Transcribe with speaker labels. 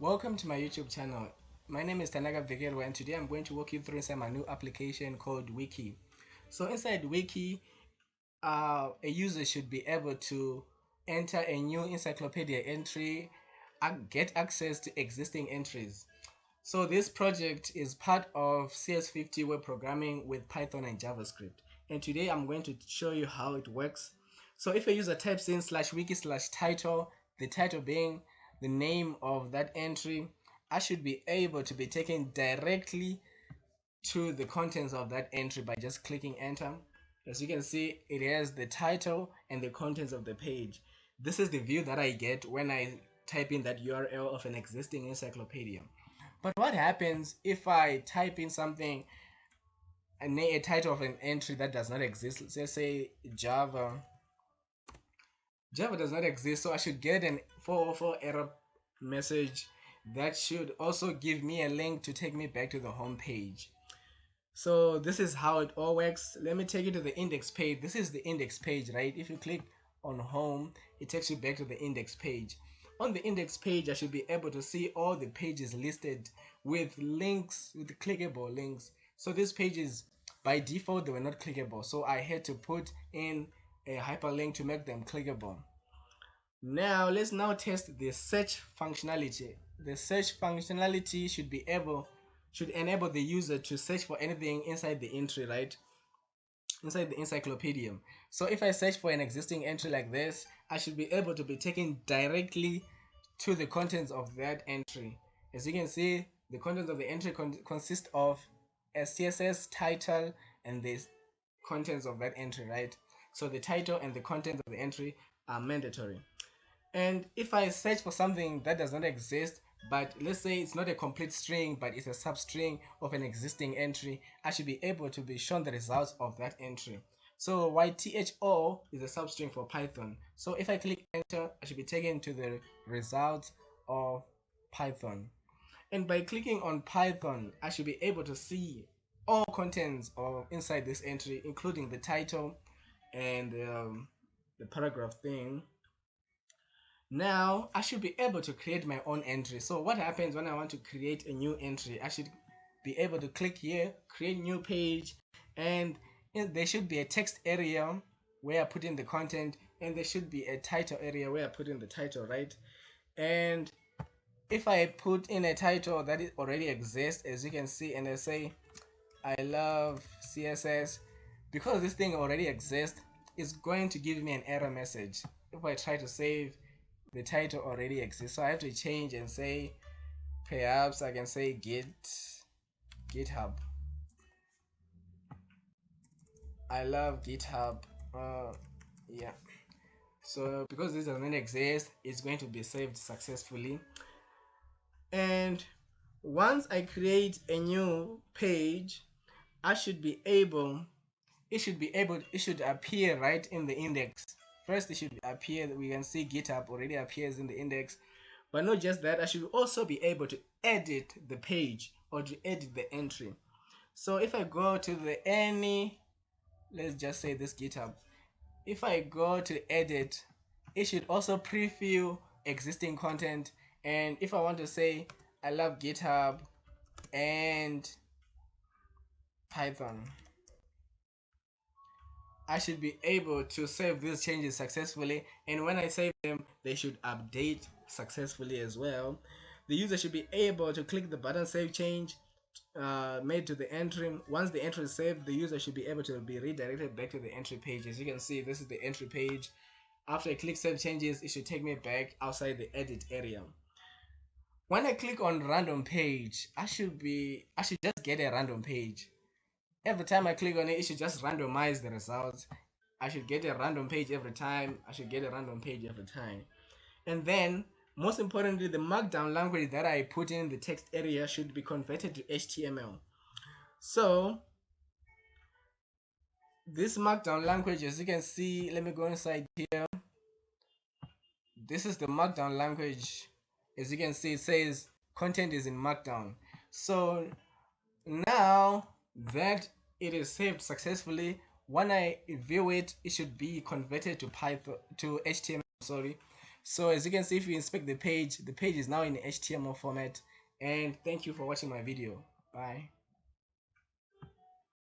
Speaker 1: Welcome to my YouTube channel. My name is Tanaka Vigerwa and today I'm going to walk you through inside my new application called Wiki. So inside Wiki, a user should be able to enter a new encyclopedia entry and get access to existing entries. So this project is part of CS50 web programming with Python and JavaScript. And today I'm going to show you how it works. So if a user types in /wiki/title, the title being the name of that entry, I should be able to be taken directly to the contents of that entry by just clicking enter. As you can see, it has the title and the contents of the page. This is the view that I get when I type in that URL of an existing encyclopedia. But what happens if I type in something, a title of an entry that does not exist? Let's say Java does not exist, so I should get an 404 error message that should also give me a link to take me back to the home page. So this is how it all works. Let me take you to the index page. This is the index page, right? If you click on home, it takes you back to the index page. On the index page, I should be able to see all the pages listed with links, with clickable links. So these pages, by default, they were not clickable, so I had to put in a hyperlink to make them clickable. Now let's test the search functionality. The search functionality should enable the user to search for anything inside the entry, right? Inside the encyclopedia. So if I search for an existing entry like this, I should be able to be taken directly to the contents of that entry. As you can see, the contents of the entry consist of a CSS title and the contents of that entry, right? So the title and the contents of the entry are mandatory. And if I search for something that does not exist, but let's say it's not a complete string but it's a substring of an existing entry, I should be able to be shown the results of that entry. So YTHO is a substring for Python. So if I click enter, I should be taken to the results of Python. And by clicking on Python, I should be able to see all contents of inside this entry, including the title and the paragraph thing. Now I should be able to create my own entry. So what happens when I want to create a new entry? I should be able to click here, create new page, and there should be a text area where I put in the content, and there should be a title area where I put in the title, right? And if I put in a title that already exists, as you can see, and I say I love CSS, because this thing already exists, it's going to give me an error message if I try to save. The title already exists, so I have to change and say, perhaps I can say GitHub. I love GitHub. Yeah. So because this doesn't exist, it's going to be saved successfully. And once I create a new page, I should be able. It should appear right in the index. First, it should appear that we can see GitHub already appears in the index, but not just that, I should also be able to edit the page or to edit the entry. So if I go to let's just say this GitHub, if I go to edit, it should also preview existing content. And if I want to say I love GitHub and Python, I should be able to save these changes successfully, and when I save them, they should update successfully as well. The user should be able to click the button save change made to the entry. Once the entry is saved, the user should be able to be redirected back to the entry page. As you can see, this is the entry page. After I click save changes, it should take me back outside the edit area. When I click on random page, I should just get a random page. Every time I click on it, it should just randomize the results. I should get a random page every time. And then, most importantly, the Markdown language that I put in the text area should be converted to HTML. So, this Markdown language, as you can see, let me go inside here. This is the Markdown language. As you can see, it says content is in Markdown. So, now that it is saved successfully, when I view it, it should be converted to HTML. So as you can see, if you inspect the page is now in HTML format. And thank you for watching my video. Bye.